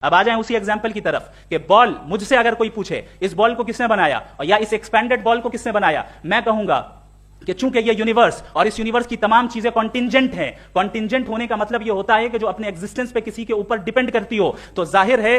अब आ जाएं उसी एग्जाम्पल की तरफ कि बॉल, मुझसे अगर कोई पूछे इस बॉल को किसने बनाया और या इस एक्सपेंडेड बॉल को किसने बनाया, मैं कहूंगा कि चूंकि ये यूनिवर्स और इस यूनिवर्स की तमाम चीजें कॉन्टिंजेंट हैं। कॉन्टिंजेंट होने का मतलब ये होता है कि जो अपने एग्जिस्टेंस पे किसी के ऊपर डिपेंड करती हो, तो जाहिर है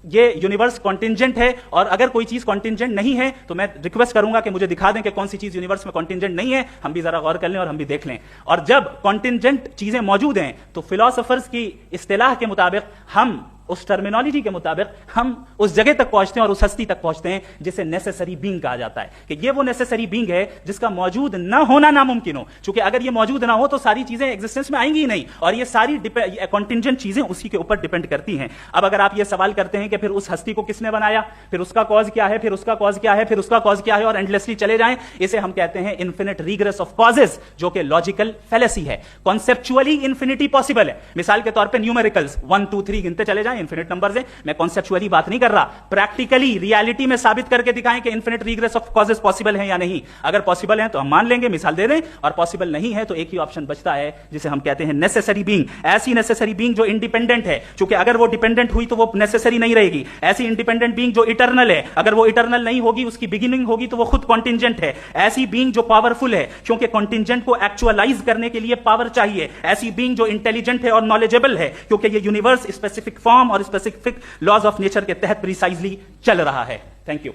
ये यूनिवर्स कॉन्टिंजेंट है। और अगर कोई चीज कॉन्टिंजेंट नहीं है तो मैं रिक्वेस्ट करूंगा कि मुझे दिखा दें कि कौन सी चीज यूनिवर्स में कॉन्टिंजेंट नहीं है, हम भी जरा गौर कर लें और हम भी देख लें। और जब कॉन्टिंजेंट चीजें मौजूद हैं तो फिलोसोफर्स की इस्तिलाह के मुताबिक, हम उस टर्मिनोलॉजी के मुताबिक हम उस जगह तक पहुंचते हैं और उस हस्ती तक पहुंचते हैं जिसे नेसेसरी बीइंग कहा जाता है, कि ये वो नेसेसरी बीइंग है जिसका मौजूद ना होना नामुमकिन हो। क्योंकि अगर ये मौजूद ना हो तो सारी चीजें एग्जिस्टेंस में आएंगी ही नहीं, और ये सारी कॉन्टिंजेंट चीजें उसी के ऊपर डिपेंड करती हैं। अब अगर आप ये सवाल करते हैं कि फिर उस हस्ती को किसने बनाया, फिर उसका कॉज क्या है, फिर उसका कॉज क्या है, फिर उसका कॉज क्या है, और एंडलेसली चले जाएं, इसे हम कहते हैं इन्फिनिट रिग्रेस ऑफ कॉजेस, जो कि लॉजिकल फेलेसी है। कॉन्सेप्चुअली इन्फिनिटी पॉसिबल है। मिसाल के तौर पर न्यूमेरिकल्स 1 2 3 गिनते चले जाएं, इन्फिनिट नंबर्स हैं। मैं कॉन्सेप्चुअली बात नहीं कर रहा, प्रैक्टिकली रियलिटी में साबित करके दिखाएं कि infinite regress of causes possible है या नहीं। अगर पॉसिबल है तो हम मान लेंगे, मिसाल दे दें, और पॉसिबल नहीं है तो एक ही ऑप्शन बचता है जिसे हम कहते हैं नेसेसरी बीइंग। ऐसी नेसेसरी बीइंग जो इंडिपेंडेंट है, क्योंकि अगर वो डिपेंडेंट हुई तो वो नेसेसरी नहीं रहेगी। ऐसी इंडिपेंडेंट बीइंग जो इटर्नल है, अगर वो इटर्नल नहीं होगी, उसकी बिगिनिंग होगी, तो वो खुद कॉन्टिंजेंट है। ऐसी बीइंग जो पावरफुल है, क्योंकि कॉन्टिंजेंट को एक्चुअलाइज करने के लिए पावर चाहिए। ऐसी बीइंग जो इंटेलिजेंट है और नॉलेजेबल है, क्योंकि ये यूनिवर्स स्पेसिफिक फॉर्म और स्पेसिफिक लॉज ऑफ नेचर के तहत प्रिसाइजली चल रहा है। Thank you.